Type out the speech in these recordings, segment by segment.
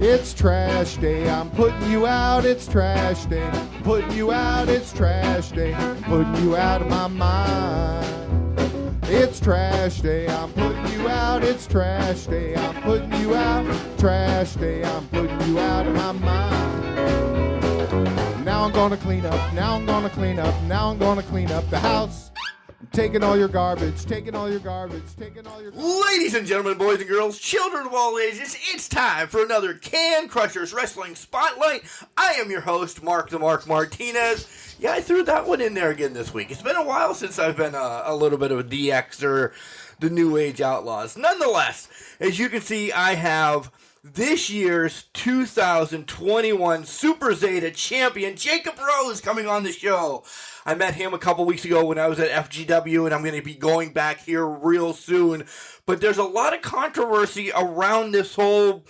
It's trash day, I'm putting you out, it's trash day. Putting you out, it's trash day. Putting you out of my mind. It's trash day, I'm putting you out, it's trash day. I'm putting you out, trash day. I'm putting you out of my mind. Now I'm gonna clean up, now I'm gonna clean up, now I'm gonna clean up the house. Taking all your garbage, taking all your garbage, taking all your garbage. Ladies and gentlemen, boys and girls, children of all ages, it's time for another Can Crushers Wrestling Spotlight. I am your host, Mark the Mark Martinez. Yeah, I threw that one in there again this week. It's been a while since I've been a little bit of a DX or the New Age Outlaws. Nonetheless, as you can see, I have this year's 2021 Super Zeta champion, Jacob Rose, coming on the show. I met him a couple weeks ago when I was at FGW, and I'm going to be going back here real soon. But there's a lot of controversy around this whole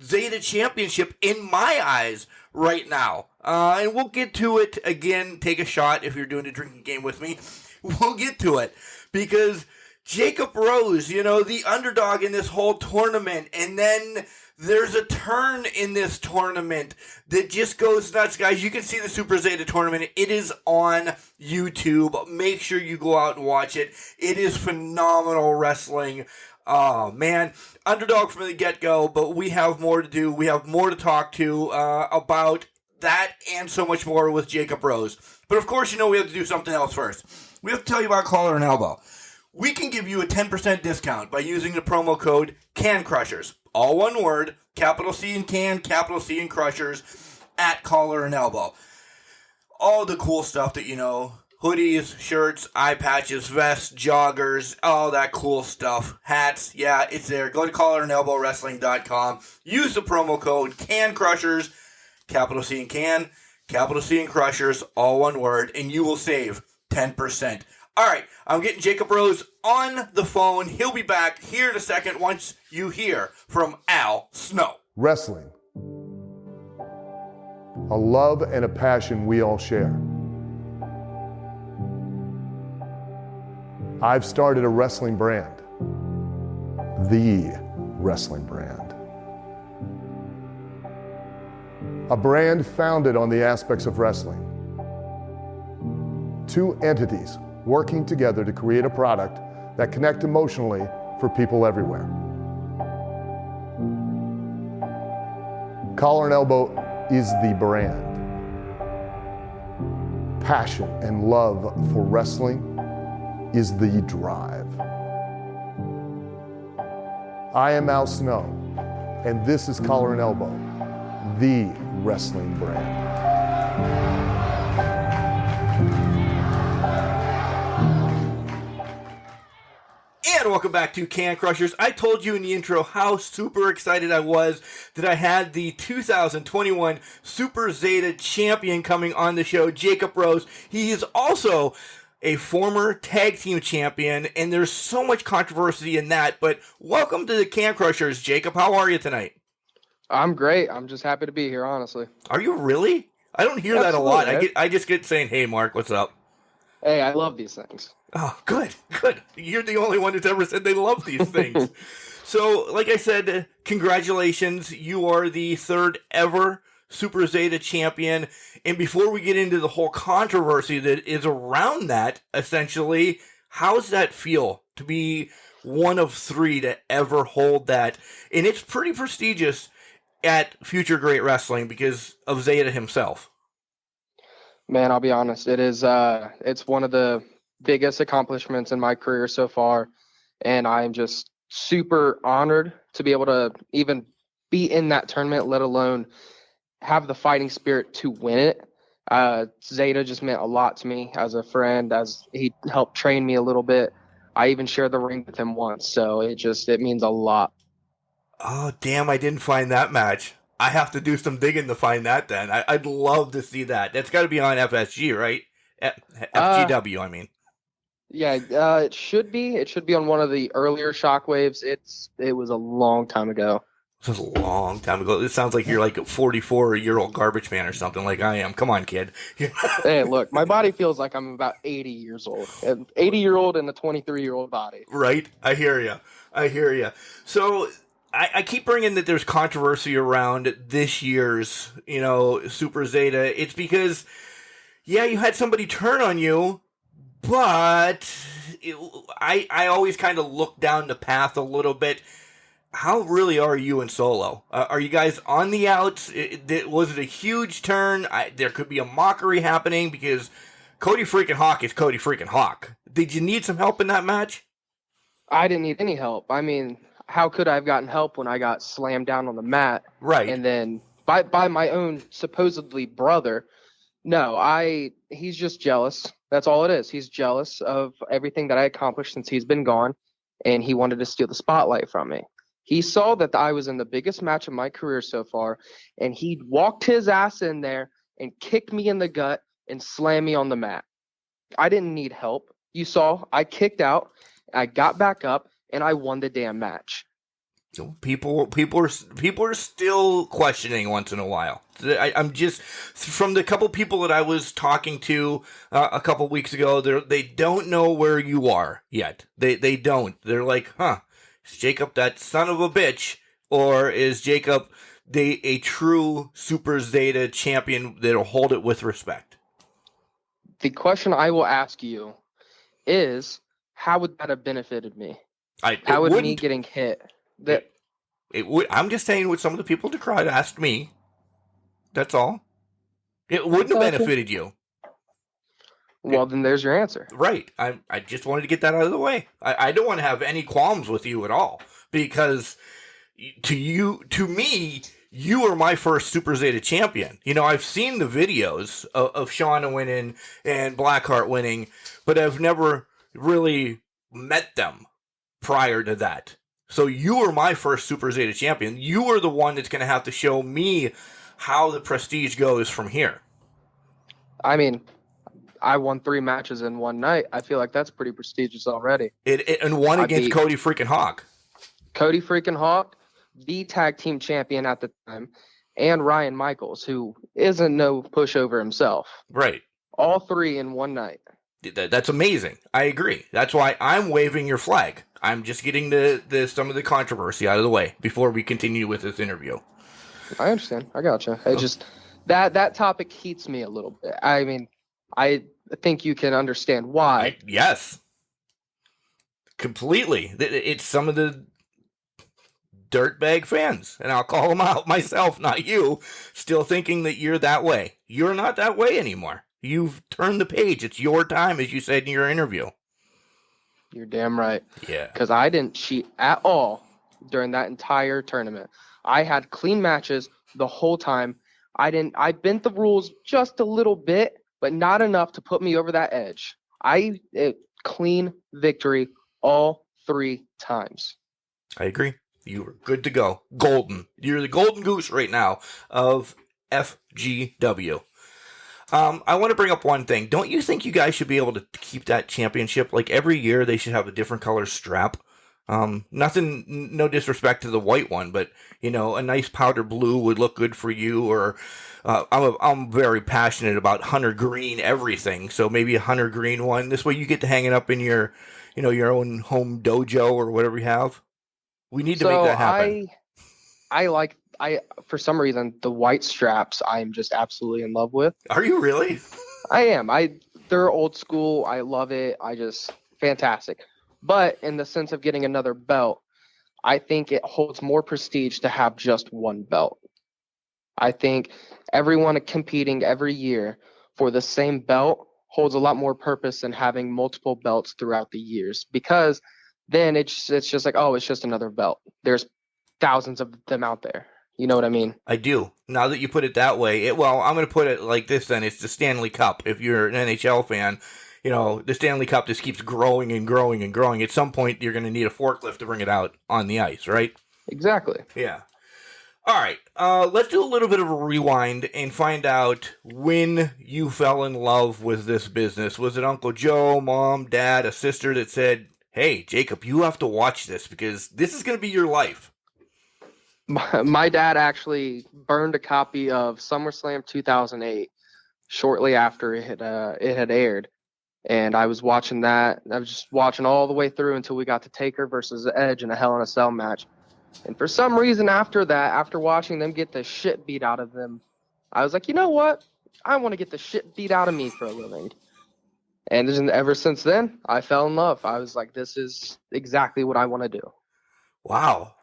Zeta championship in my eyes right now. And we'll get to it again. Take a shot if you're doing a drinking game with me. We'll get to it. Because Jacob Rose, you know, the underdog in this whole tournament, and then there's a turn in this tournament that just goes nuts, guys. You can see the Super Zeta tournament. It is on YouTube. Make sure you go out and watch it. It is phenomenal wrestling. Oh, man. Underdog from the get-go, but we have more to do. We have more to talk to about that and so much more with Jacob Rose. But, of course, you know we have to do something else first. We have to tell you about Collar and Elbow. We can give you a 10% discount by using the promo code CANCRUSHERS. All one word, capital C in Can, capital C in Crushers, at Collar and Elbow. All the cool stuff that you know, hoodies, shirts, eye patches, vests, joggers, all that cool stuff. Hats, yeah, it's there. Go to collarandelbowwrestling.com. Use the promo code CANCRUSHERS, capital C in Can, capital C in Crushers, all one word, and you will save 10%. All right, I'm getting Jacob Rose on the phone. He'll be back here in a second once you hear from Al Snow. Wrestling. A love and a passion we all share. I've started a wrestling brand. The wrestling brand. A brand founded on the aspects of wrestling. Two entities working together to create a product that connects emotionally for people everywhere. Collar and Elbow is the brand. Passion and love for wrestling is the drive. I am Al Snow, and this is Collar and Elbow, the wrestling brand. And welcome back to Can Crushers. I told you in the intro how super excited I was that I had the 2021 Super Zeta champion coming on the show, Jacob Rose. He is also a former tag team champion, and there's so much controversy in that. But welcome to the Can Crushers, Jacob. How are you tonight? I'm great. I'm just happy to be here, honestly. Are you really? I don't hear that a lot. I just get saying, "Hey, Mark, what's up?" Hey, I love these things. Oh, good. You're the only one who's ever said they love these things. So, like I said, congratulations. You are the third ever Super Zeta champion. And before we get into the whole controversy that is around that, essentially, how does that feel to be one of three to ever hold that? And it's pretty prestigious at Future Great Wrestling because of Zeta himself. Man, I'll be honest. It is. It's one of the biggest accomplishments in my career so far, and I'm just super honored to be able to even be in that tournament, let alone have the fighting spirit to win it. Zeta just meant a lot to me as a friend, as he helped train me a little bit. I even shared the ring with him once, so it means a lot. Oh, damn, I didn't find that match. I have to do some digging to find that then. I'd love to see that. That's got to be on FSG, right? FGW, I mean. Yeah, it should be. It should be on one of the earlier Shockwaves. It was a long time ago. This was a long time ago. This sounds like you're like a 44-year-old garbage man or something like I am. Come on, kid. Hey, look, my body feels like I'm about 80 years old. An 80-year-old and a 23-year-old body. Right? I hear you. So I keep bringing that there's controversy around this year's, Super Zeta. It's because, yeah, you had somebody turn on you, but I always kind of look down the path a little bit. How really are you and Solo? Are you guys on the outs? Was it a huge turn? There could be a mockery happening because Cody freaking Hawk is Cody freaking Hawk. Did you need some help in that match? I didn't need any help. I mean, how could I have gotten help when I got slammed down on the mat? Right. And then by my own supposedly brother. No, he's just jealous. That's all it is. He's jealous of everything that I accomplished since he's been gone, and he wanted to steal the spotlight from me. He saw that I was in the biggest match of my career so far, and he walked his ass in there and kicked me in the gut and slammed me on the mat. I didn't need help. You saw I kicked out, I got back up, and I won the damn match. People are still questioning once in a while. I'm just, from the couple people that I was talking to a couple weeks ago, they don't know where you are yet. They don't. They're like, is Jacob that son of a bitch, or is Jacob a true Super Zeta champion that'll hold it with respect? The question I will ask you is, how would that have benefited me? How would me getting hit? It would. I'm just saying what some of the people in the crowd asked me. That's all. It wouldn't have benefited you. Well, then there's your answer. Right. I just wanted to get that out of the way. I don't want to have any qualms with you at all, because to me, you are my first Super Zeta champion. I've seen the videos of Shauna winning and Blackheart winning, but I've never really met them prior to that. So you are my first Super Zeta champion. You are the one that's going to have to show me how the prestige goes from here. I mean, I won 3 matches in one night. I feel like that's pretty prestigious already. And one against Cody freaking Hawk. Cody freaking Hawk, the tag team champion at the time, and Ryan Michaels, who isn't no pushover himself. Right. All 3 in one night. That's amazing. I agree. That's why I'm waving your flag. I'm just getting some of the controversy out of the way before we continue with this interview. I understand. I gotcha. I just that topic heats me a little bit. I mean, I think you can understand why. Yes. Completely. It's some of the dirtbag fans, and I'll call them out myself, not you, still thinking that you're that way. You're not that way anymore. You've turned the page. It's your time, as you said in your interview. You're damn right. Yeah. Because I didn't cheat at all during that entire tournament. I had clean matches the whole time. I bent the rules just a little bit, but not enough to put me over that edge. Clean victory all 3 times. I agree. You were good to go. Golden. You're the golden goose right now of FGW. I want to bring up one thing. Don't you think you guys should be able to keep that championship? Like every year they should have a different color strap. Nothing, no disrespect to the white one, but a nice powder blue would look good for you. Or I'm very passionate about hunter green everything, so maybe a hunter green one. This way you get to hang it up in your, your own home dojo or whatever you have. We need to make that happen. I for some reason the white straps I'm just absolutely in love with. Are you really? I am. They're old school. I love it. Fantastic. But in the sense of getting another belt, I think it holds more prestige to have just one belt. I think everyone competing every year for the same belt holds a lot more purpose than having multiple belts throughout the years, because then it's just like, oh, it's just another belt. There's thousands of them out there. You know what I mean? I do. Now that you put it that way, I'm going to put it like this then. It's the Stanley Cup. If you're an NHL fan, the Stanley Cup just keeps growing and growing and growing. At some point, you're going to need a forklift to bring it out on the ice, right? Exactly. Yeah. All right. Let's do a little bit of a rewind and find out when you fell in love with this business. Was it Uncle Joe, Mom, Dad, a sister that said, hey, Jacob, you have to watch this because this is going to be your life? My dad actually burned a copy of SummerSlam 2008 shortly after it had aired, and I was watching that. I was just watching all the way through until we got to Taker versus Edge in a Hell in a Cell match, And for some reason after that, after watching them get the shit beat out of them, I was like, you know what? I want to get the shit beat out of me for a living. And ever since then, I fell in love. I was like, this is exactly what I want to do. Wow.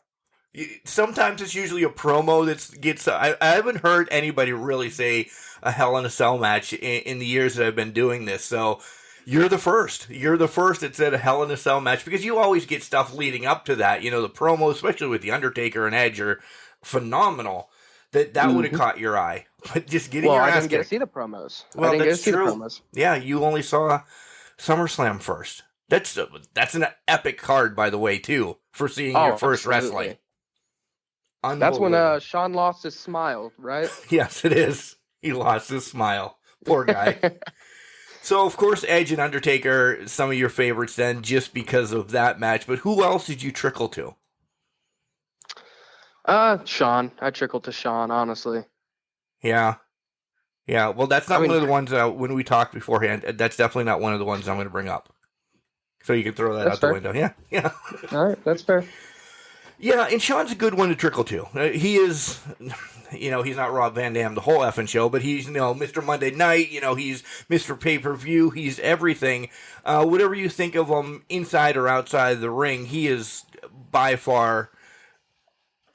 Sometimes it's usually a promo that gets. I haven't heard anybody really say a Hell in a Cell match in the years that I've been doing this. So you're the first. You're the first that said a Hell in a Cell match, because you always get stuff leading up to that. You know, the promo, especially with The Undertaker and Edge, are phenomenal. That would have caught your eye. But just getting your ass I didn't get to kicked. see the promos. Well, I didn't get to that's see the true. promos. Yeah, you only saw SummerSlam first. That's an epic card, by the way, too, for seeing your first absolutely. wrestling. That's when Sean lost his smile, right? Yes, it is. He lost his smile. Poor guy. So, of course, Edge and Undertaker, some of your favorites then, just because of that match. But who else did you trickle to? Sean. I trickled to Sean, honestly. Yeah. Yeah, well, that's not one of the ones, when we talked beforehand, that's definitely not one of the ones I'm going to bring up. So you can throw that out the window. Yeah. All right, that's fair. Yeah, and Sean's a good one to trickle to. He is, he's not Rob Van Dam the whole effing show, but he's, Mr. Monday Night, he's Mr. Pay-Per-View, he's everything. Whatever you think of him inside or outside the ring, he is by far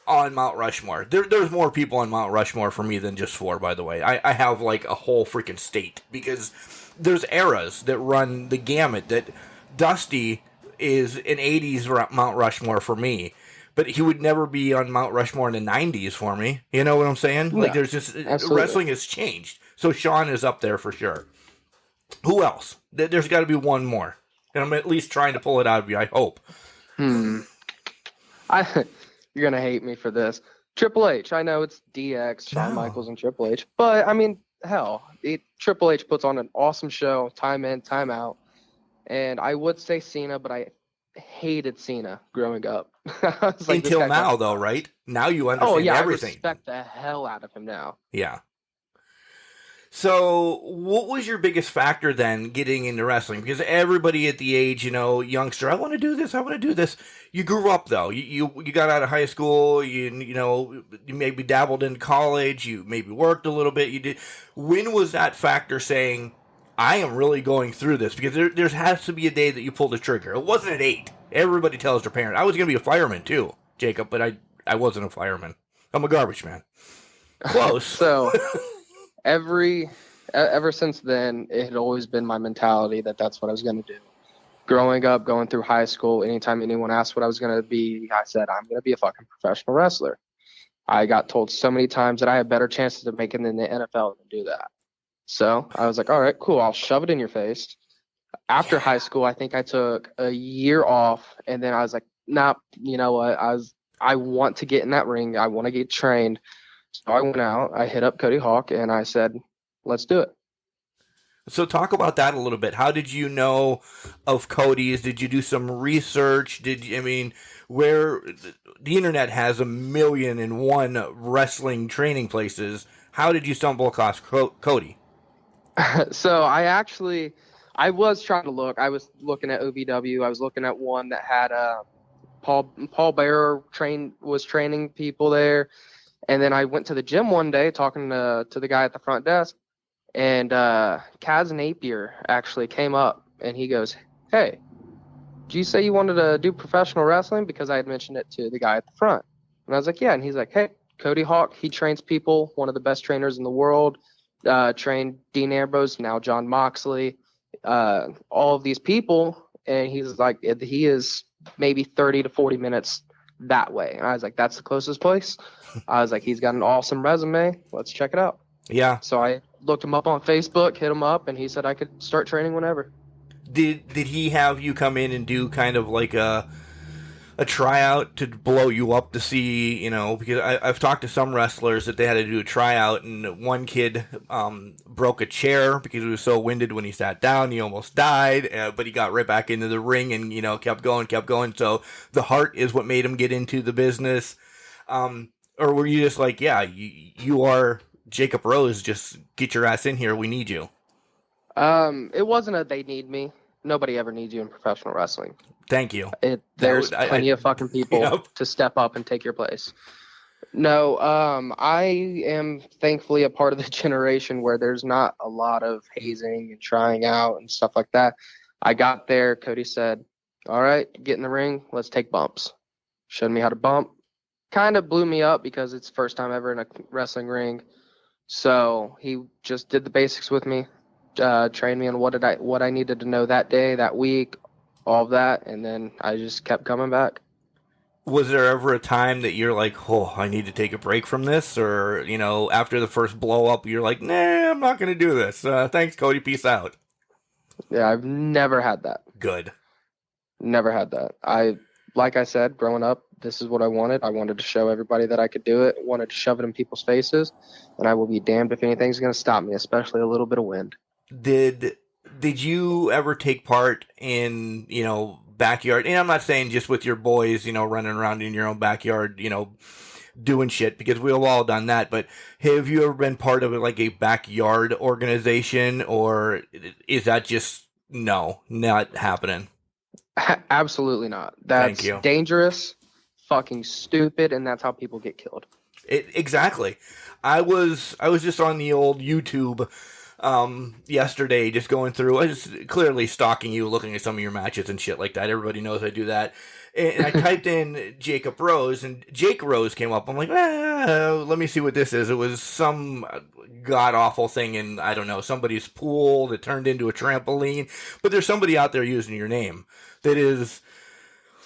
on Mount Rushmore. There's more people on Mount Rushmore for me than just 4, by the way. I have like a whole freaking state, because there's eras that run the gamut. That Dusty is an 80s Mount Rushmore for me, but he would never be on Mount Rushmore in the 90s for me. You know what I'm saying? Yeah, like, there's just, absolutely. Wrestling has changed. So Sean is up there for sure. Who else? There's got to be one more. And I'm at least trying to pull it out of you, I hope. You're going to hate me for this. Triple H. I know it's DX, Shawn Michaels, and Triple H. But, I mean, hell, Triple H puts on an awesome show, time in, time out. And I would say Cena, but I hated Cena growing up. I was like, until now, though, right? Now you understand everything. I respect the hell out of him now. Yeah. So, what was your biggest factor then getting into wrestling? Because everybody at the age, youngster, I want to do this. You grew up though. You got out of high school. You maybe dabbled in college. You maybe worked a little bit. You did. When was that factor saying, I am really going through this? Because there has to be a day that you pulled the trigger. It wasn't at 8. Everybody tells their parent. I was going to be a fireman too, Jacob, but I wasn't a fireman. I'm a garbage man. Close. So ever since then, it had always been my mentality that that's what I was going to do. Growing up, going through high school, anytime anyone asked what I was going to be, I said, I'm going to be a fucking professional wrestler. I got told so many times that I had better chances of making it in the NFL than do that. So I was like, all right, cool. I'll shove it in your face. After high school, I think I took a year off, and then I was like, nah, you know what? I want to get in that ring. I want to get trained. So I went out, I hit up Cody Hawk, and I said, let's do it. So talk about that a little bit. How did you know of Cody's? Did you do some research? Where the internet has 1,000,001 wrestling training places, how did you stumble across Cody? So I was trying to look. I was looking at OVW. I was looking at one that had Paul Bearer was training people there. And then I went to the gym one day talking to the guy at the front desk, and Kaz Napier actually came up, and he goes, hey, did you say you wanted to do professional wrestling? Because I had mentioned it to the guy at the front. And I was like, yeah. And he's like, hey, Cody Hawk, he trains people, one of the best trainers in the world, trained Dean Ambrose, now John Moxley, all of these people. And he's like, he is maybe 30 to 40 minutes that way. And I was like, that's the closest place. I was like, he's got an awesome resume. Let's check it out. Yeah. So I looked him up on Facebook, hit him up, and he said I could start training whenever. Did he have you come in and do kind of like a tryout to blow you up to see, because I've talked to some wrestlers that they had to do a tryout, and one kid broke a chair because he was so winded when he sat down. He almost died, but he got right back into the ring and, kept going. So the heart is what made him get into the business. Or were you just like, yeah, you are Jacob Rose, just get your ass in here, we need you? It wasn't a they need me. nobody ever needs you in professional wrestling. Thank you. There's plenty of fucking people to step up and take your place. No, I am thankfully a part of the generation where there's not a lot of hazing and trying out and stuff like that. I got there, Cody said, all right, get in the ring, let's take bumps. Showed me how to bump. Kind of blew me up because it's first time ever in a wrestling ring. So he just did the basics with me, trained me on what I needed to know that day, that week, all of that, and then I just kept coming back. Was there ever a time that you're like, oh, I need to take a break from this? Or, you know, after the first blow up, you're like, nah, I'm not going to do this. Thanks, Cody. Peace out. Yeah, I've never had that. Good. Never had that. Like I said, growing up, this is what I wanted. I wanted to show everybody that I could do it. Wanted to shove it in people's faces. And I will be damned if anything's going to stop me, especially a little bit of wind. Did you ever take part in, you know, backyard, and I'm not saying just with your boys, you know, running around in your own backyard, you know, doing shit, because we've all done that, but have you ever been part of like a backyard organization, or is that just not happening? Absolutely not. That's dangerous, fucking stupid, and that's how people get killed. Exactly. I was just on the old YouTube yesterday, just going through. I was clearly stalking you, looking at some of your matches and shit like that. Everybody knows I do that. And I typed in Jacob Rose, and Jake Rose came up. I'm like, let me see what this is. It was some god awful thing in, I don't know, somebody's pool that turned into a trampoline. But there's somebody out there using your name that is.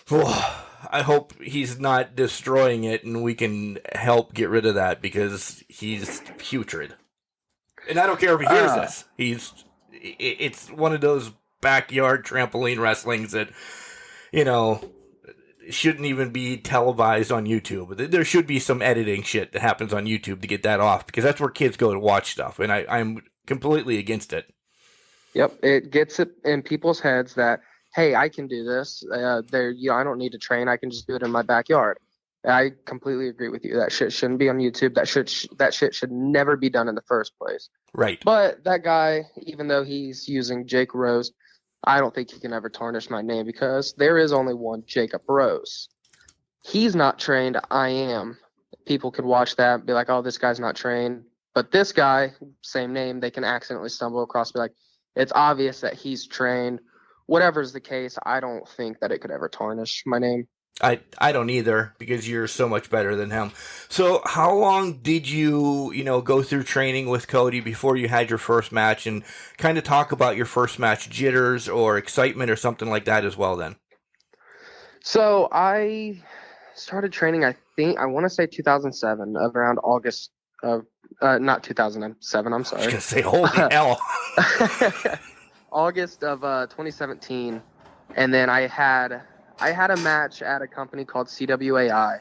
I hope he's not destroying it, and we can help get rid of that, because he's putrid. And I don't care if he hears this. It's one of those backyard trampoline wrestlings that, you know, shouldn't even be televised on YouTube. There should be some editing shit that happens on YouTube to get that off, because that's where kids go to watch stuff, and I'm completely against it. Yep, it gets it in people's heads that, hey, I can do this. I don't need to train. I can just do it in my backyard. I completely agree with you. That shit shouldn't be on YouTube. That shit should never be done in the first place. Right. But that guy, even though he's using Jake Rose, I don't think he can ever tarnish my name, because there is only one Jacob Rose. He's not trained. I am. People could watch that and be like, oh, this guy's not trained. But this guy, same name, they can accidentally stumble across, be like, it's obvious that he's trained. Whatever's the case, I don't think that it could ever tarnish my name. I don't either, because you're so much better than him. So how long did you go through training with Cody before you had your first match, and kind of talk about your first match jitters or excitement or something like that as well then? So I started training, I want to say 2007, around August of, not 2007, I'm sorry. I was going to say, holy hell. August of 2017, and then I had a match at a company called CWAI,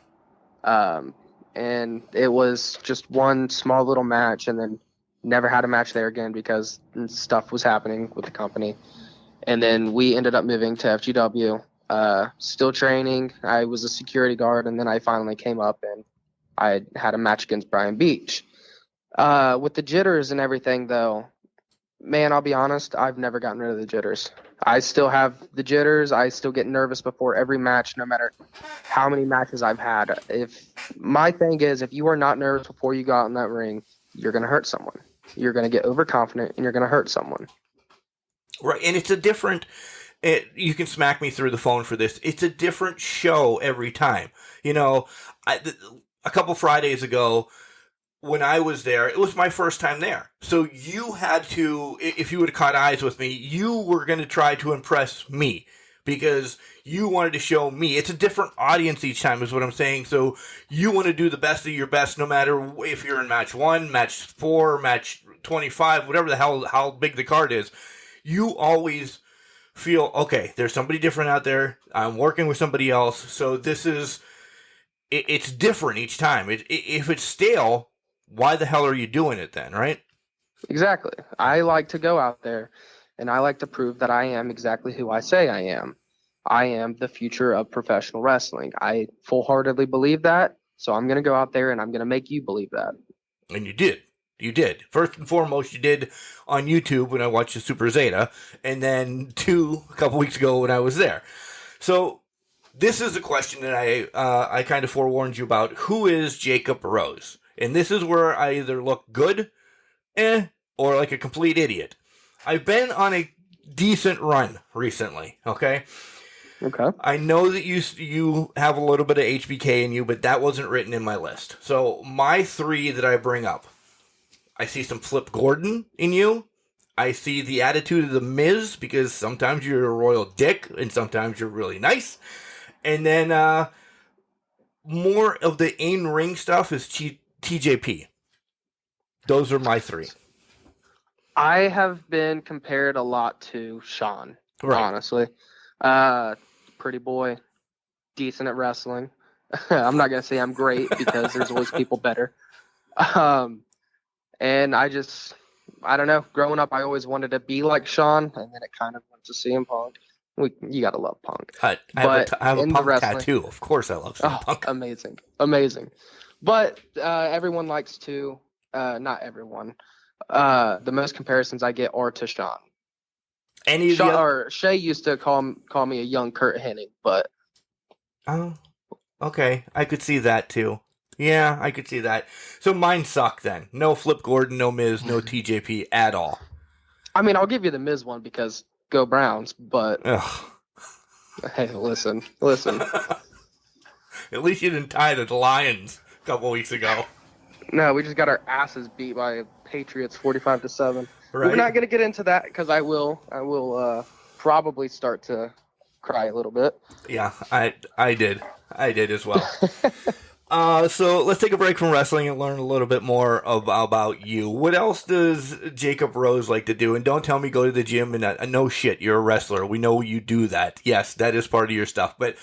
and it was just one small little match, and then never had a match there again because stuff was happening with the company. And then we ended up moving to FGW, still training. I was a security guard, and then I finally came up, and I had a match against Brian Beach. With the jitters and everything, though, man, I'll be honest, I've never gotten rid of the jitters. I still have the jitters. I still get nervous before every match, no matter how many matches I've had. My thing is, if you are not nervous before you go out in that ring, you're going to hurt someone. You're going to get overconfident, and you're going to hurt someone. Right, and it's a different... you can smack me through the phone for this. It's a different show every time. A couple Fridays ago, when I was there, it was my first time there. So you had to, if you would have caught eyes with me, you were going to try to impress me, because you wanted to show me. It's a different audience each time is what I'm saying. So you want to do the best of your best, no matter if you're in match 1, match 4, match 25, whatever the hell, how big the card is. You always feel, okay, there's somebody different out there. I'm working with somebody else. So it's different each time. If it's stale, why the hell are you doing it then, right? Exactly. I like to go out there, and I like to prove that I am exactly who I say I am. I am the future of professional wrestling. I full-heartedly believe that, so I'm going to go out there, and I'm going to make you believe that. And you did. You did. First and foremost, you did on YouTube when I watched the Super Zeta, and then a couple weeks ago when I was there. So this is a question that I kind of forewarned you about. Who is Jacob Rose? And this is where I either look good, or like a complete idiot. I've been on a decent run recently, okay? Okay. I know that you have a little bit of HBK in you, but that wasn't written in my list. So my 3 that I bring up, I see some Flip Gordon in you. I see the attitude of the Miz, because sometimes you're a royal dick and sometimes you're really nice. And then more of the in-ring stuff is TJP. Those are my 3. I have been compared a lot to Sean, Right. honestly. Pretty boy, decent at wrestling. I'm not going to say I'm great because there's always people better. And I don't know. Growing up, I always wanted to be like Sean, and then it kind of went to CM Punk. You got to love Punk. I have a Punk tattoo. Of course I love CM Punk. Amazing. But everyone likes to, not everyone. The most comparisons I get are to Sean. Shay used to call me a young Kurt Hennig, but oh, okay, I could see that too. Yeah, I could see that. So mine suck then. No Flip Gordon, no Miz, no TJP at all. I mean, I'll give you the Miz one because go Browns, but ugh. Hey, listen. At least you didn't tie the Lions a couple weeks ago. No, we just got our asses beat by Patriots 45-7. Right. We're not going to get into that because I will probably start to cry a little bit. Yeah, I did as well. So let's take a break from wrestling and learn a little bit more about you. What else does Jacob Rose like to do? And don't tell me go to the gym and no shit, you're a wrestler. We know you do that. Yes, that is part of your stuff. But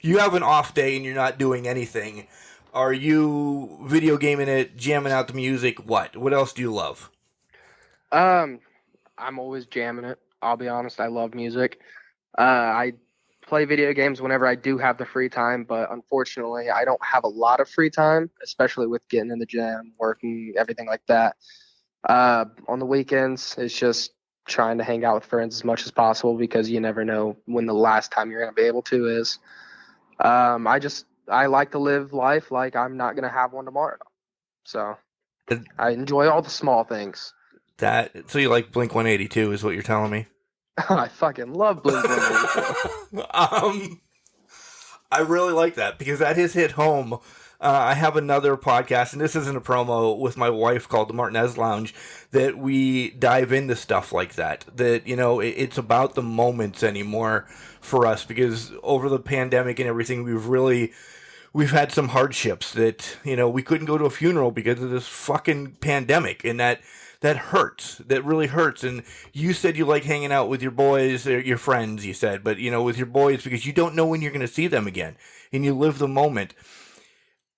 you have an off day and you're not doing anything. Are you video gaming it, jamming out the music? What else do you love? I'm always jamming it. I'll be honest. I love music. I play video games whenever I do have the free time, but unfortunately, I don't have a lot of free time, especially with getting in the gym, working, everything like that. On the weekends, it's just trying to hang out with friends as much as possible because you never know when the last time you're going to be able to is. I like to live life like I'm not going to have one tomorrow. So I enjoy all the small things. So you like Blink-182 is what you're telling me? I fucking love Blink-182. I really like that because that has hit home. I have another podcast, and this isn't a promo, with my wife called the Martinez Lounge, that we dive into stuff like that. That, it's about the moments anymore for us because over the pandemic and everything, we've had some hardships that, we couldn't go to a funeral because of this fucking pandemic, and that hurts. That really hurts. And you said you like hanging out with your boys, or your friends, you said, but, with your boys because you don't know when you're going to see them again, and you live the moment.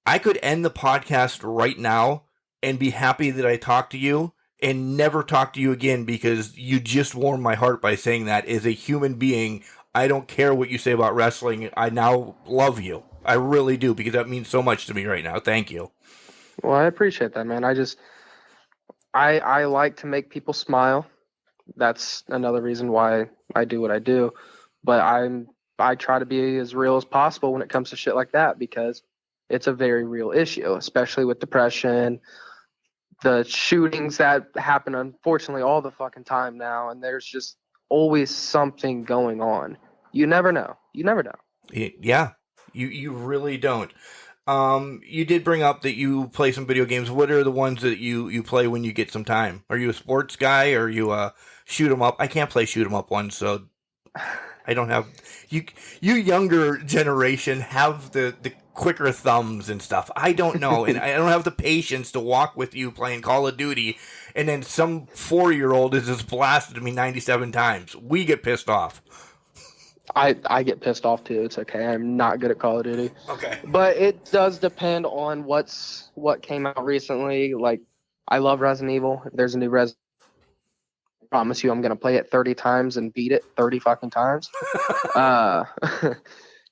I could end the podcast right now and be happy that I talked to you and never talk to you again because you just warmed my heart by saying that. As a human being, I don't care what you say about wrestling. I now love you. I really do because that means so much to me right now. Thank you. Well, I appreciate that, man. I like to make people smile. That's another reason why I do what I do. But I try to be as real as possible when it comes to shit like that because it's a very real issue, especially with depression, the shootings that happen, unfortunately, all the fucking time now. And there's just always something going on. You never know. Yeah, you really don't. You did bring up that you play some video games. What are the ones that you play when you get some time? Are you a sports guy or are you shoot 'em up? I can't play shoot 'em up ones, so I don't have you younger generation have the quicker thumbs and stuff. I don't know, and I don't have the patience to walk with you playing Call of Duty, and then some 4-year-old is just blasted me 97 times. We get pissed off. I get pissed off too. It's okay. I'm not good at Call of Duty. Okay. But it does depend on what came out recently. Like, I love Resident Evil. If there's a new Resident, I promise you I'm going to play it 30 times and beat it 30 fucking times.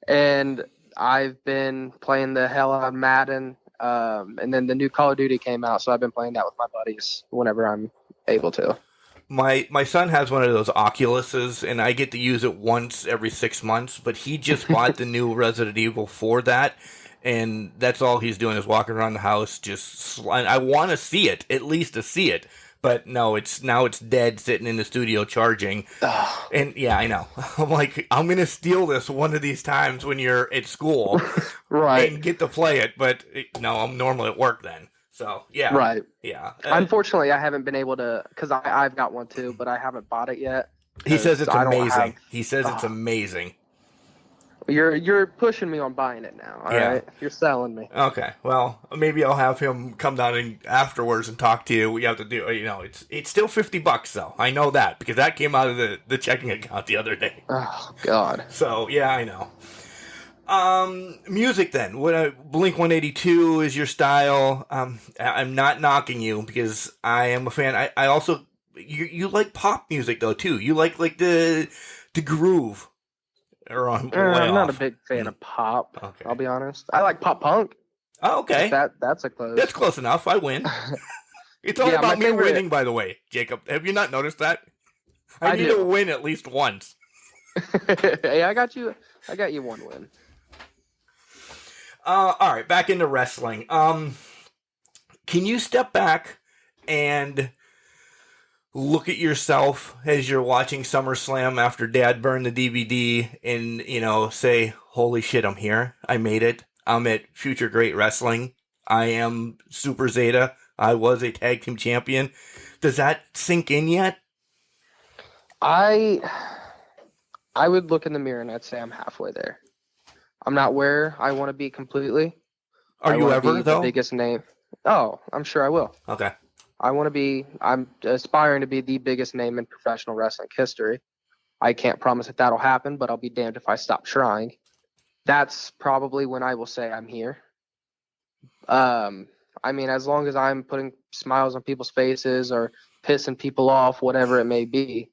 And I've been playing the hell out of Madden. And then the new Call of Duty came out, so I've been playing that with my buddies whenever I'm able to. My son has one of those Oculuses, and I get to use it once every 6 months, but he just bought the new Resident Evil for that, and that's all he's doing is walking around the house and I want to see it, at least to see it, but no, it's dead sitting in the studio charging. And yeah, I know. I'm like, I'm going to steal this one of these times when you're at school Right. and get to play it, but no, I'm normally at work then. So, yeah. Right. Yeah. Unfortunately, I haven't been able to, because I've got one too, but I haven't bought it yet. He says it's I don't amazing. have- He says it's amazing. You're pushing me on buying it now, all right? You're selling me. Okay, well, maybe I'll have him come down and afterwards and talk to you. We have to do, it's still $50 though. I know that because that came out of the checking account the other day. Oh God. So yeah, I know. Music then. Blink 182 is your style. I'm not knocking you because I am a fan. I also you like pop music though too. You like the groove. I'm not a big fan of pop. Okay. I'll be honest. I like pop punk. Oh, okay. That's a close. That's close enough. I win. It's all about me winning, by the way, Jacob. Have you not noticed that? I need to win at least once. Hey, I got you one win. All right, back into wrestling. Can you step back and look at yourself as you're watching SummerSlam after Dad burned the DVD and, say, holy shit, I'm here. I made it. I'm at Future Great Wrestling. I am Super Zeta. I was a tag team champion. Does that sink in yet? I would look in the mirror and I'd say I'm halfway there. I'm not where I want to be completely. Are you ever, though? The biggest name. Oh, I'm sure I will. Okay. I'm aspiring to be the biggest name in professional wrestling history. I can't promise that that'll happen, but I'll be damned if I stop trying. That's probably when I will say I'm here. As long as I'm putting smiles on people's faces or pissing people off, whatever it may be,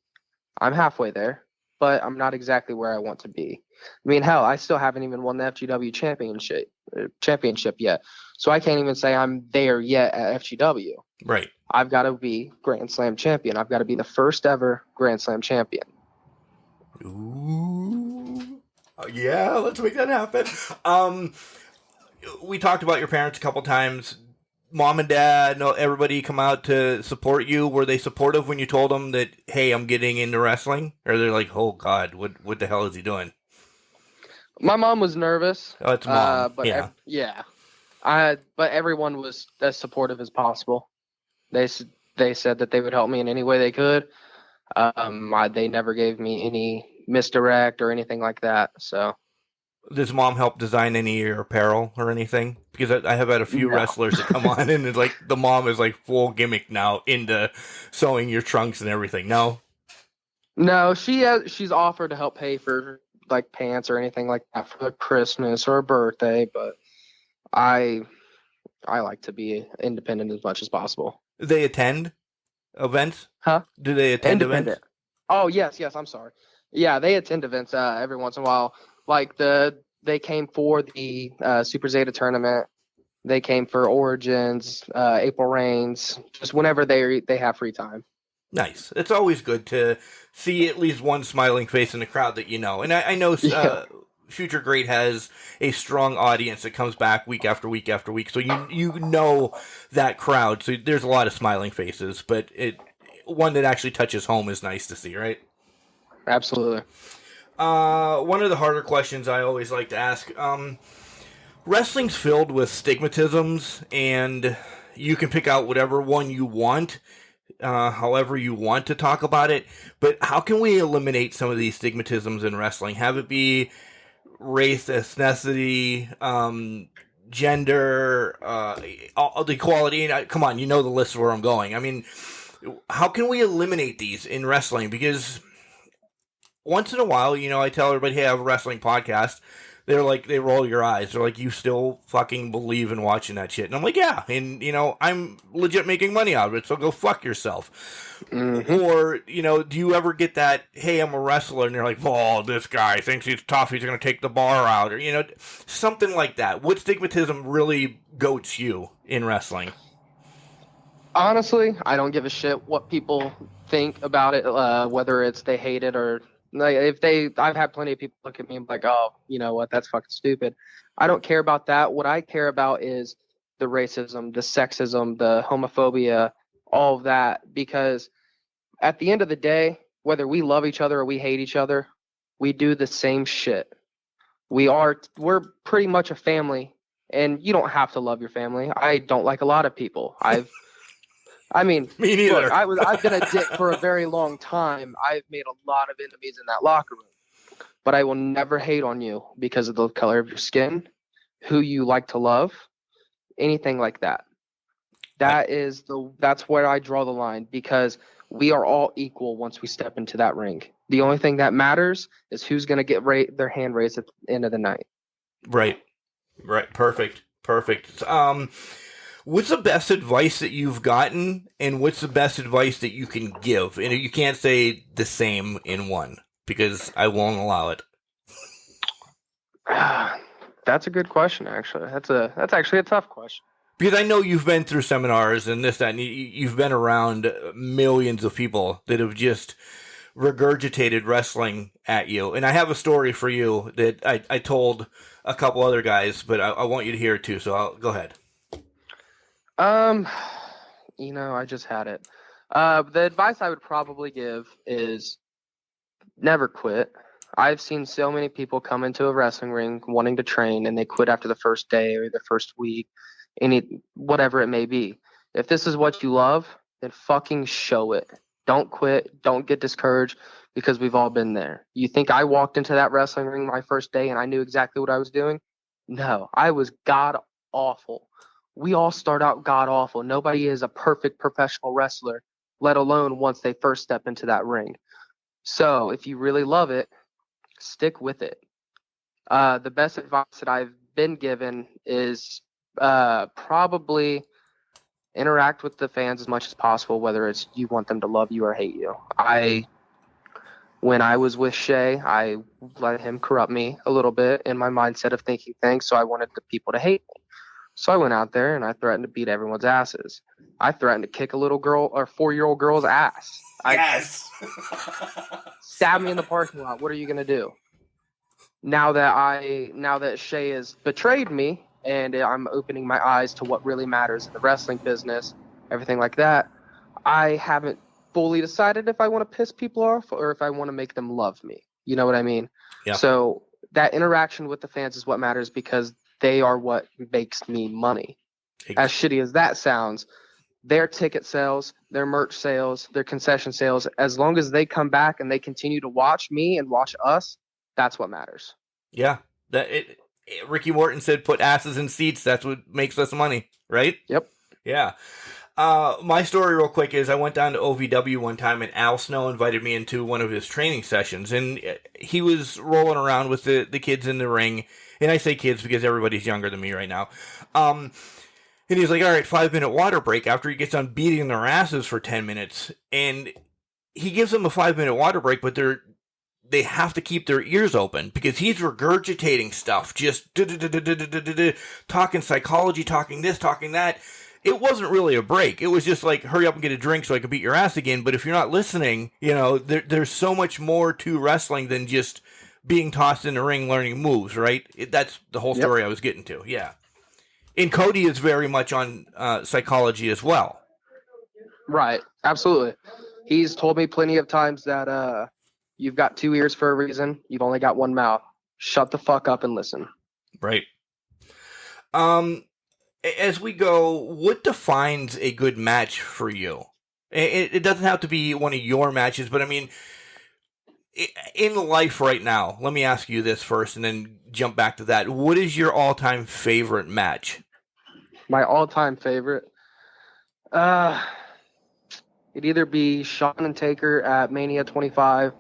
I'm halfway there, but I'm not exactly where I want to be. Hell, I still haven't even won the FGW championship yet. So I can't even say I'm there yet at FGW. Right. I've got to be Grand Slam champion. I've got to be the first ever Grand Slam champion. Ooh. Yeah, let's make that happen. We talked about your parents a couple times. Mom and Dad, everybody come out to support you. Were they supportive when you told them that, hey, I'm getting into wrestling? Or they're like, oh, God, what the hell is he doing? My mom was nervous. Oh, it's mom. But but everyone was as supportive as possible. They said that they would help me in any way they could. They never gave me any misdirect or anything like that. So, does mom help design any of your apparel or anything? Because I have had a few wrestlers that come on and it's like the mom is like full gimmick now into sewing your trunks and everything. No, she's offered to help pay for like pants or anything like that for Christmas or a birthday, but I like to be independent as much as possible. Do they attend events? Huh? Do they attend events? Oh, yes, I'm sorry. Yeah, they attend events every once in a while. Like they came for the Super Zeta tournament. They came for Origins, April Reigns, just whenever they have free time. Nice. It's always good to see at least one smiling face in the crowd that you know. And I know Future Great has a strong audience that comes back week after week after week. So you know that crowd. So there's a lot of smiling faces, but one that actually touches home is nice to see, right? Absolutely. One of the harder questions I always like to ask, wrestling's filled with stigmatisms, and you can pick out whatever one you want, however you want to talk about it, but how can we eliminate some of these stigmatisms in wrestling? Have it be race, ethnicity, gender, all the equality. Come on, you know the list of where I'm going. I mean, how can we eliminate these in wrestling? Because once in a while, I tell everybody, hey, I have a wrestling podcast. they're like, they roll your eyes. They're like, you still fucking believe in watching that shit? And I'm like, yeah. And, I'm legit making money out of it, so go fuck yourself. Mm-hmm. Or, do you ever get that, hey, I'm a wrestler, and you're like, oh, this guy thinks he's tough, he's going to take the bar out, or, something like that. What stigmatism really goats you in wrestling? Honestly, I don't give a shit what people think about it, whether it's they hate it or like I've had plenty of people look at me and be like, oh, you know what, that's fucking stupid. I don't care about that. What I care about is the racism, the sexism, the homophobia, all of that, because at the end of the day, whether we love each other or we hate each other, we do the same shit. We're pretty much a family, and you don't have to love your family. I don't like a lot of people. Me neither. Look, I've been a dick for a very long time. I've made a lot of enemies in that locker room, but I will never hate on you because of the color of your skin, who you like to love, anything like that. That's where I draw the line, because we are all equal once we step into that ring. The only thing that matters is who's going to get their hand raised at the end of the night. Right. Perfect. What's the best advice that you've gotten, and what's the best advice that you can give? And you can't say the same in one, because I won't allow it. That's a good question, actually. That's actually a tough question. Because I know you've been through seminars and this, that, and you've been around millions of people that have just regurgitated wrestling at you. And I have a story for you that I told a couple other guys, but I want you to hear it too, so I'll go ahead. I just had it. The advice I would probably give is never quit. I've seen so many people come into a wrestling ring wanting to train, and they quit after the first day or the first week, whatever it may be. If this is what you love, then fucking show it. Don't quit. Don't get discouraged, because we've all been there. You think I walked into that wrestling ring my first day and I knew exactly what I was doing? No, I was god awful. We all start out god awful. Nobody is a perfect professional wrestler, let alone once they first step into that ring. So if you really love it, stick with it. The best advice that I've been given is probably interact with the fans as much as possible, whether it's you want them to love you or hate you. When I was with Shay, I let him corrupt me a little bit in my mindset of thinking things, so I wanted the people to hate me. So I went out there and I threatened to beat everyone's asses. I threatened to kick a little girl or 4-year-old girl's ass. Yes. Stab me in the parking lot. What are you gonna do? Now that Shay has betrayed me and I'm opening my eyes to what really matters in the wrestling business, everything like that, I haven't fully decided if I want to piss people off or if I want to make them love me. You know what I mean? Yeah. So that interaction with the fans is what matters, because they are what makes me money. As shitty as that sounds, their ticket sales, their merch sales, their concession sales, as long as they come back and they continue to watch me and watch us, that's what matters. Yeah. Ricky Morton said, put asses in seats. That's what makes us money, right? Yep. Yeah. My story real quick is I went down to OVW one time, and Al Snow invited me into one of his training sessions, and he was rolling around with the kids in the ring. And I say kids because everybody's younger than me right now. And he's like, all right, 5-minute water break after he gets done beating their asses for 10 minutes. And he gives them a 5-minute water break, but they have to keep their ears open because he's regurgitating stuff, just talking psychology, talking this, talking that. It wasn't really a break. It was just like, hurry up and get a drink so I can beat your ass again. But if you're not listening, there's so much more to wrestling than just being tossed in the ring learning moves, right? That's the whole story I was getting to, yeah. And Cody is very much on psychology as well. Right, absolutely. He's told me plenty of times that you've got 2 ears for a reason. You've only got one mouth. Shut the fuck up and listen. Right. As we go, what defines a good match for you? It doesn't have to be one of your matches, but I mean, in life right now, let me ask you this first and then jump back to that. What is your all-time favorite match? My all-time favorite? It'd either be Shawn and Taker at Mania 25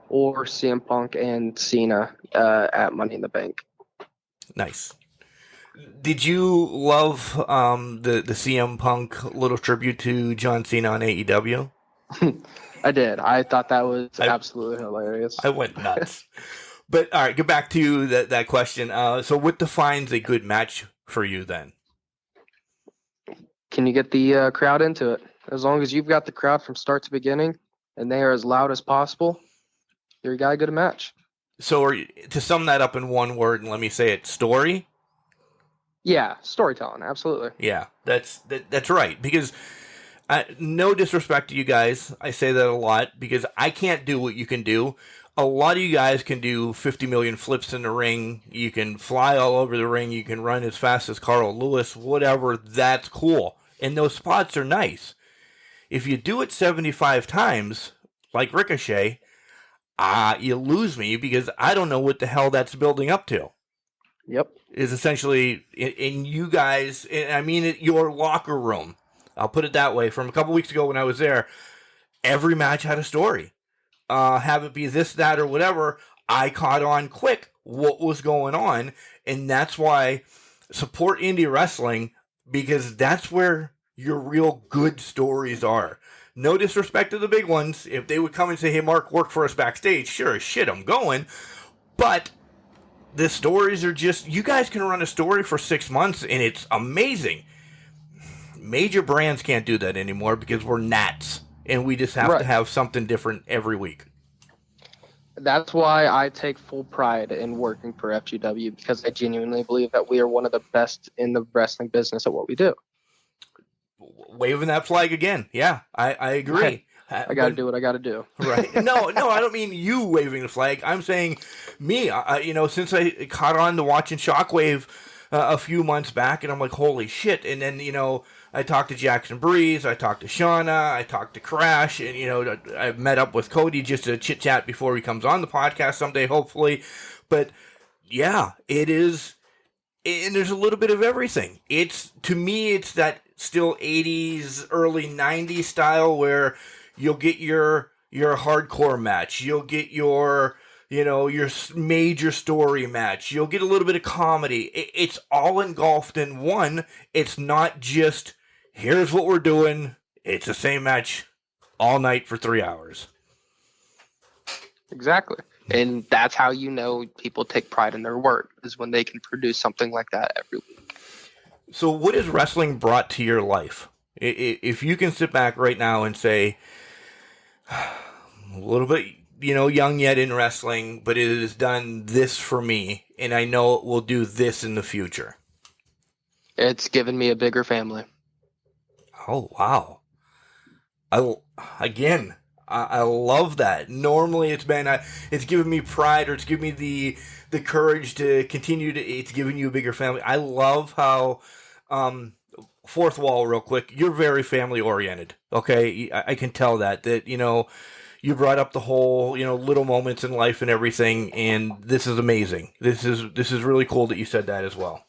or CM Punk and Cena at Money in the Bank. Nice. Did you love the CM Punk little tribute to John Cena on AEW? I did. I thought that was I absolutely hilarious. I went nuts. But all right, get back to that question. So what defines a good match for you then? Can you get the crowd into it? As long as you've got the crowd from start to beginning and they are as loud as possible, you're got a good match. So to sum that up in one word, and let me say it, story? Yeah, storytelling, absolutely. Yeah, that's right. Because no disrespect to you guys, I say that a lot because I can't do what you can do. A lot of you guys can do 50 million flips in the ring. You can fly all over the ring. You can run as fast as Carl Lewis, whatever. That's cool. And those spots are nice. If you do it 75 times, like Ricochet, you lose me because I don't know what the hell that's building up to. Yep. Is essentially in you guys, I mean it, your locker room. I'll put it that way. From a couple weeks ago when I was there, every match had a story. Have it be this, that, or whatever. I caught on quick what was going on, and that's why support indie wrestling, because that's where your real good stories are. No disrespect to the big ones. If they would come and say, hey, Mark, work for us backstage, sure as shit, I'm going. But the stories are just, you guys can run a story for 6 months, and it's amazing. Major brands can't do that anymore because we're gnats, and we just have to have something different every week. That's why I take full pride in working for FGW, because I genuinely believe that we are one of the best in the wrestling business at what we do. Waving that flag again. Yeah, I agree. I got to do what I got to do. Right. No, I don't mean you waving the flag. I'm saying me. Since I caught on to watching Shockwave a few months back, and I'm like, holy shit. And then, I talked to Jackson Breeze, I talked to Shauna, I talked to Crash, and, I met up with Cody just to chit-chat before he comes on the podcast someday, hopefully. But, yeah, it is, and there's a little bit of everything. To me, it's that still 80s, early 90s style where you'll get your hardcore match, you'll get your major story match, you'll get a little bit of comedy. It's all engulfed in one. It's not just, here's what we're doing. It's the same match all night for 3 hours. Exactly. And that's how people take pride in their work, is when they can produce something like that every week. So what has wrestling brought to your life? If you can sit back right now and say, a little bit, young yet in wrestling, but it has done this for me, and I know it will do this in the future. It's given me a bigger family. Oh, wow. I love that. Normally it's given me pride, or it's given me the courage to continue it's giving you a bigger family. I love how, fourth wall real quick, you're very family oriented. Okay. I can tell that, you brought up the whole, little moments in life and everything. And this is amazing. This is really cool that you said that as well.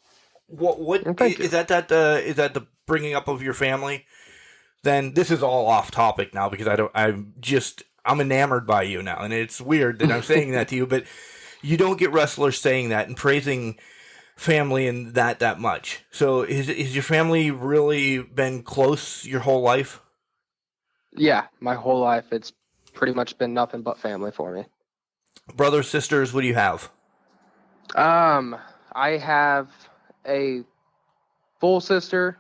What is that the bringing up of your family? Then this is all off topic now, because I'm enamored by you now, and it's weird that I'm saying that to you, but you don't get wrestlers saying that and praising family and that much. So is your family really been close your whole life? Yeah, my whole life it's pretty much been nothing but family for me. Brothers, sisters, what do you have? I have a full sister,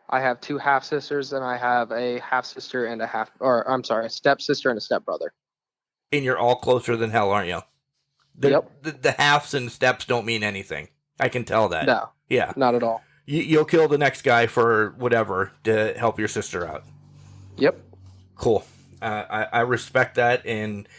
I have two half sisters, and I have a half sister and a step sister and a step brother. And you're all closer than hell, aren't you? Yep. The halves and steps don't mean anything. I can tell that. No. Yeah. Not at all. You'll kill the next guy for whatever to help your sister out. Yep. Cool. I respect that, and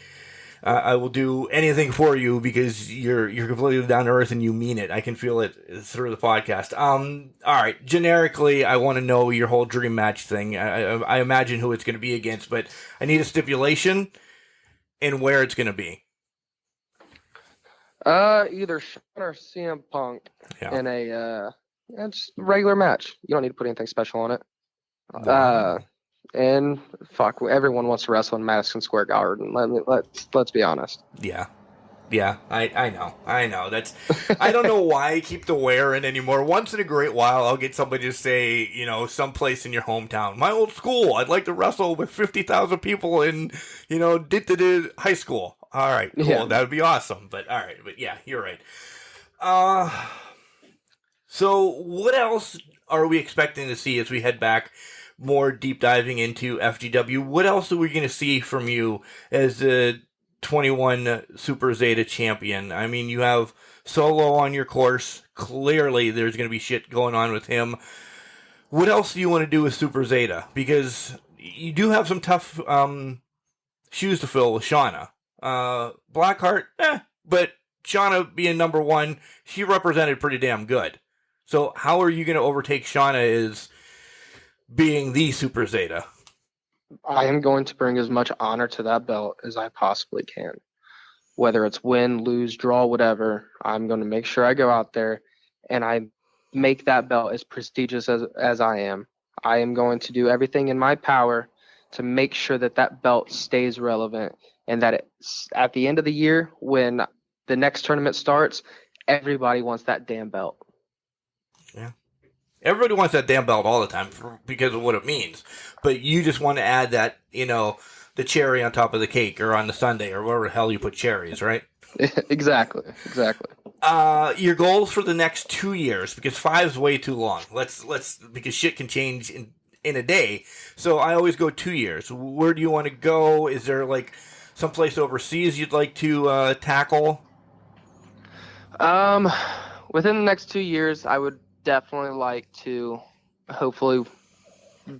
I will do anything for you because you're completely down to earth and you mean it. I can feel it through the podcast. All right. Generically, I want to know your whole dream match thing. I imagine who it's going to be against, but I need a stipulation and where it's going to be. Either Shawn or CM Punk in a it's a regular match. You don't need to put anything special on it. Wow. And fuck, everyone wants to wrestle in Madison Square Garden. Let's be honest. Yeah. Yeah, I know. I don't know why I keep the wearing anymore. Once in a great while, I'll get somebody to say, someplace in your hometown, my old school, I'd like to wrestle with 50,000 people in, high school. All right, cool, Yeah. that would be awesome. But all right, but yeah, you're right. Uh, so what else are we expecting to see as we head back? More deep diving into FGW. What else are we going to see from you as the 21 Super Zeta champion? I mean, you have Solo on your course. Clearly, there's going to be shit going on with him. What else do you want to do with Super Zeta? Because you do have some tough shoes to fill with Shauna. Blackheart, but Shauna being number one, she represented pretty damn good. So how are you going to overtake Shauna as being the Super Zeta? I am going to bring as much honor to that belt as I possibly can. Whether it's win, lose, draw, whatever, I'm going to make sure I go out there and I make that belt as prestigious as I am. I am going to do everything in my power to make sure that that belt stays relevant and that it's, at the end of the year, when the next tournament starts, everybody wants that damn belt. Yeah. Everybody wants that damn belt all the time because of what it means. But you just want to add that, the cherry on top of the cake or on the sundae or wherever the hell you put cherries, right? Exactly. Your goals for the next 2 years, because 5 is way too long. Let's because shit can change in a day. So I always go 2 years. Where do you want to go? Is there like someplace overseas you'd like to tackle? Within the next 2 years, I would definitely like to hopefully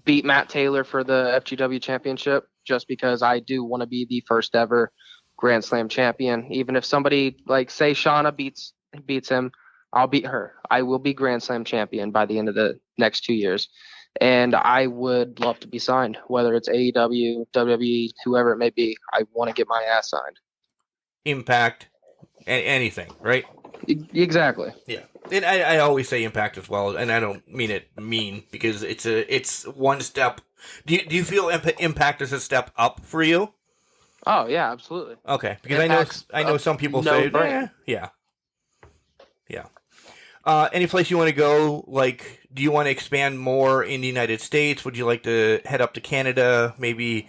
beat Matt Taylor for the FGW championship, just because I do want to be the first ever Grand Slam champion. Even if somebody like say Shauna beats him, I'll beat her. I will be Grand Slam champion by the end of the next 2 years. And I would love to be signed, whether it's AEW, WWE, whoever it may be. I want to get my ass signed. Impact, anything, right? Exactly. Yeah, and I always say Impact as well, and I don't mean it mean because it's one step. Do you feel Impact is a step up for you? Oh yeah, absolutely. Okay, because Impact's I know some people no say brainer. yeah. Any place you want to go? Like, do you want to expand more in the United States? Would you like to head up to Canada, maybe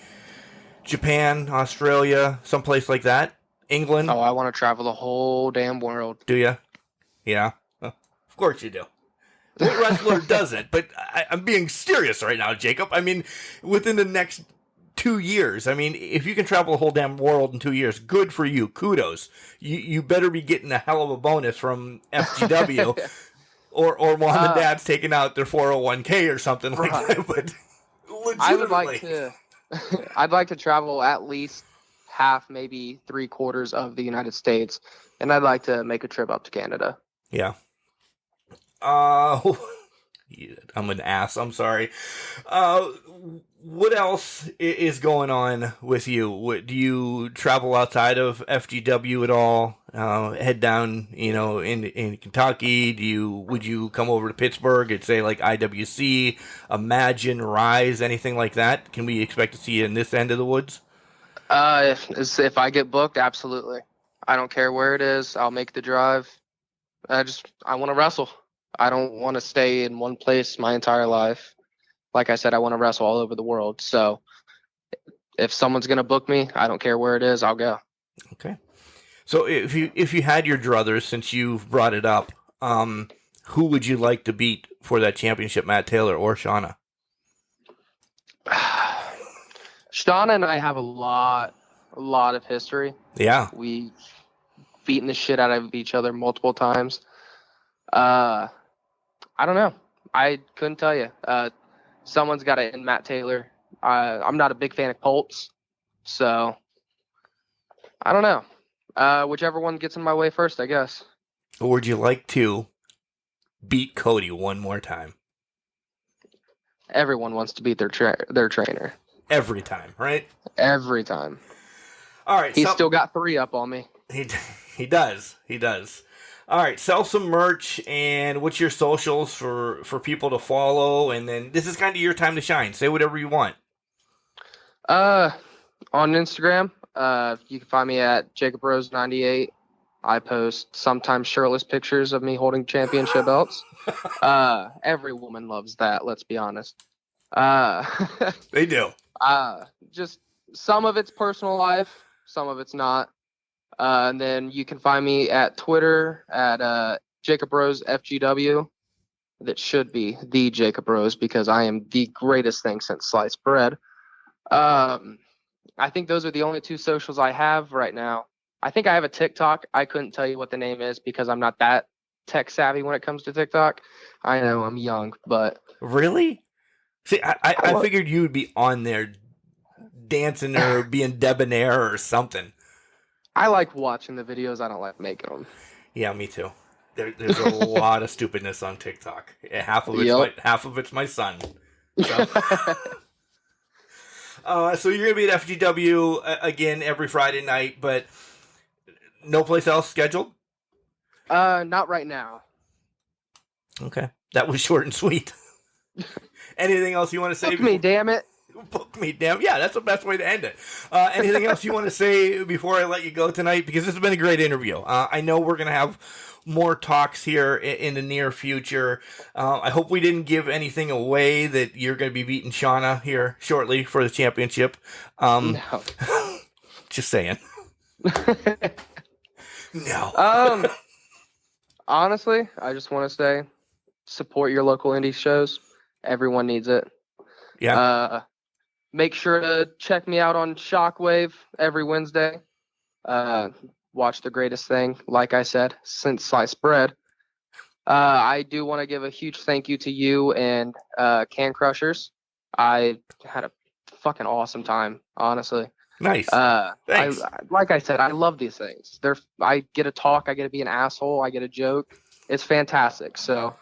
Japan, Australia, someplace like that? England? Oh, I want to travel the whole damn world. Do you? Yeah. Of course you do. What wrestler doesn't? But I'm being serious right now, Jacob. I mean, within the next 2 years, I mean, if you can travel the whole damn world in 2 years, good for you. Kudos. You better be getting a hell of a bonus from FGW, or mom and dad's taking out their 401k or something like that. But legitimately, I would like to. I'd like to travel at least half, maybe 3/4 of the United States, and I'd like to make a trip up to Canada. Yeah. I'm an ass. I'm sorry. What else is going on with you? Do you travel outside of FGW at all? Head down, in Kentucky? Would you come over to Pittsburgh and say like IWC, Imagine, Rise, anything like that? Can we expect to see you in this end of the woods? If I get booked, absolutely. I don't care where it is. I'll make the drive. I want to wrestle. I don't want to stay in one place my entire life. Like I said, I want to wrestle all over the world. So if someone's going to book me, I don't care where it is, I'll go. Okay. So if you had your druthers, since you've brought it up, who would you like to beat for that championship, Matt Taylor or Shauna? Shauna and I have a lot of history. Yeah. We've beaten the shit out of each other multiple times. I don't know. I couldn't tell you. Someone's got to end Matt Taylor. I'm not a big fan of Colts, so I don't know. Whichever one gets in my way first, I guess. Or would you like to beat Cody one more time? Everyone wants to beat their trainer. Every time, right? Every time. All right. He's still got 3 up on me. He does. All right, sell some merch, and what's your socials for people to follow? And then this is kind of your time to shine. Say whatever you want. On Instagram, you can find me at JacobRose98. I post sometimes shirtless pictures of me holding championship belts. Every woman loves that, let's be honest. Uh, They do. just some of it's personal life, some of it's not. And then you can find me at Twitter at Jacob Rose FGW. That should be the Jacob Rose because I am the greatest thing since sliced bread. I think those are the only two socials I have right now. I think I have a TikTok. I couldn't tell you what the name is because I'm not that tech savvy when it comes to TikTok. I know I'm young, but Really? See, I figured you would be on there dancing or being debonair or something. I like watching the videos. I don't like making them. Yeah, me too. There's a lot of stupidness on TikTok. Half of it's my son. So, so you're gonna be at FGW again every Friday night, but no place else scheduled? Not right now. Okay, that was short and sweet. Anything else you want to say? Book me, damn it. Book me, damn. Yeah, that's the best way to end it. Anything else you want to say before I let you go tonight? Because this has been a great interview. I know we're going to have more talks here in the near future. I hope we didn't give anything away that you're going to be beating Shauna here shortly for the championship. No. Just saying. No. Honestly, I just want to say support your local indie shows. Everyone needs it. Yeah. Make sure to check me out on Shockwave every Wednesday. Watch The Greatest Thing, like I said, since sliced bread. I do want to give a huge thank you to you and Can Crushers. I had a fucking awesome time, honestly. Nice. Thanks. Like I said, I love these things. I get to talk, I get to be an asshole, I get a joke. It's fantastic. So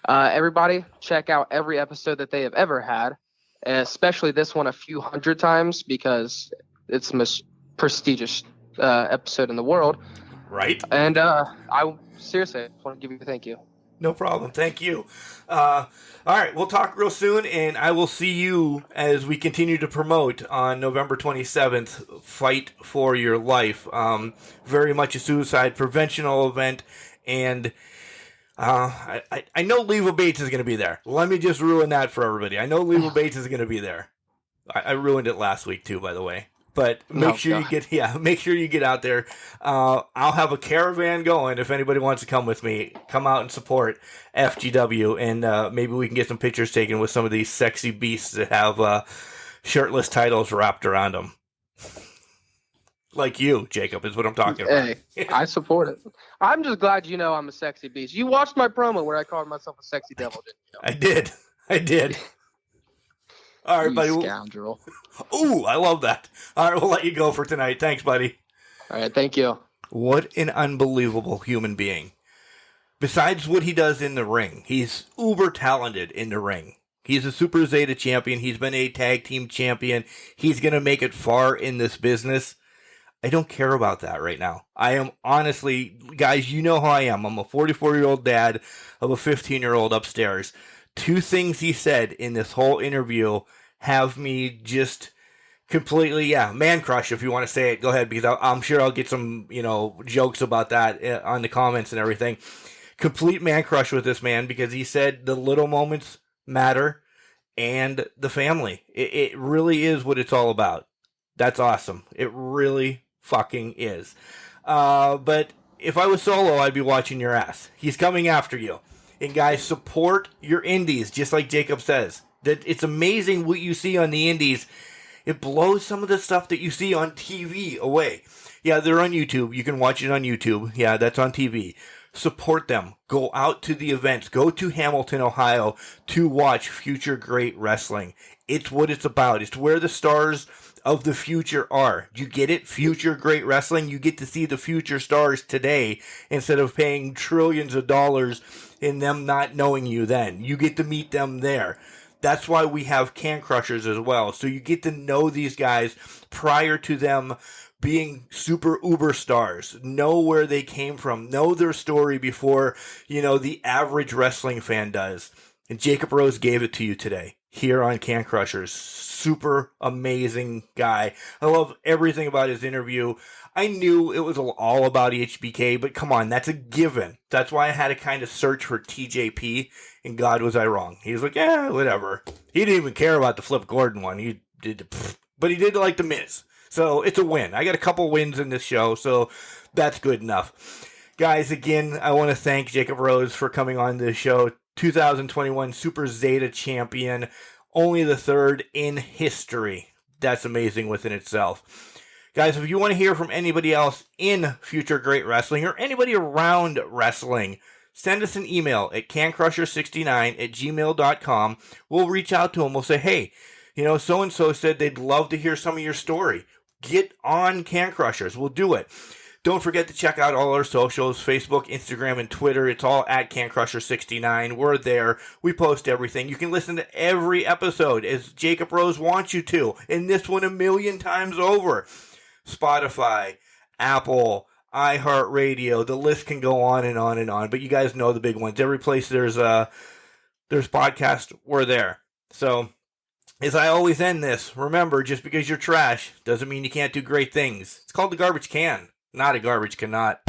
everybody, check out every episode that they have ever had, especially this one a few hundred times because it's the most prestigious episode in the world. Right. And I seriously want to give you a thank you. No problem. Thank you. All right. We'll talk real soon, and I will see you as we continue to promote on November 27th, Fight for Your Life. Very much a suicide preventional event, and I know Leva Bates is going to be there. Let me just ruin that for everybody. I know Leva Bates is going to be there. I ruined it last week, too, by the way. But make sure you get out there. I'll have a caravan going if anybody wants to come with me. Come out and support FGW, and maybe we can get some pictures taken with some of these sexy beasts that have shirtless titles wrapped around them. Like you, Jacob, is what I'm talking about. Hey, I support it. I'm just glad you know I'm a sexy beast. You watched my promo where I called myself a sexy devil, didn't you? I did. All right, you buddy. Scoundrel. Ooh, I love that. All right, we'll let you go for tonight. Thanks, buddy. All right, thank you. What an unbelievable human being. Besides what he does in the ring, he's uber talented in the ring. He's a Super Zeta champion. He's been a tag team champion. He's going to make it far in this business. I don't care about that right now. I am honestly, guys, you know how I am. I'm a 44-year-old dad of a 15-year-old upstairs. Two things he said in this whole interview have me just completely, man crush, if you want to say it. Go ahead, because I'm sure I'll get some, jokes about that on the comments and everything. Complete man crush with this man because he said the little moments matter and the family. It really is what it's all about. That's awesome. It really fucking is. But if I was solo, I'd be watching your ass. He's coming after you. And guys, support your indies, just like Jacob says. That it's amazing what you see on the indies. It blows some of the stuff that you see on TV away. Yeah, they're on YouTube. You can watch it on YouTube. Yeah, that's on TV. Support them. Go out to the events. Go to Hamilton, Ohio to watch future great wrestling. It's what it's about. It's where the stars of the future are. You get it? Future great wrestling. You get to see the future stars today instead of paying trillions of dollars in them not knowing you then. You get to meet them there. That's why we have Can Crushers as well. So you get to know these guys prior to them being super uber stars. Know where they came from. Know their story before, the average wrestling fan does. And Jacob Rose gave it to you today. here on Can Crushers. Super amazing guy. I love everything about his interview. I knew it was all about HBK, but come on, that's a given. That's why I had to kind of search for TJP, and God, was I wrong. He was like, yeah, whatever. He didn't even care about the Flip Gordon one. He did, but he did like the Miz. So it's a win. I got a couple wins in this show, so that's good enough. Guys, again, I want to thank Jacob Rose for coming on this show. 2021 Super Zeta champion, only the third in history. That's amazing within itself. Guys, if you want to hear from anybody else in Future Great Wrestling or anybody around wrestling, send us an email at cancrusher69@gmail.com. We'll reach out to them. We'll say, hey, so-and-so said they'd love to hear some of your story. Get on Can Crushers. We'll do it. Don't forget to check out all our socials, Facebook, Instagram, and Twitter. It's all at CanCrusher69. We're there. We post everything. You can listen to every episode as Jacob Rose wants you to, and this one 1,000,000 times over. Spotify, Apple, iHeartRadio. The list can go on and on and on, but you guys know the big ones. Every place there's podcast, we're there. So, as I always end this, remember, just because you're trash doesn't mean you can't do great things. It's called the garbage can, not a garbage cannot.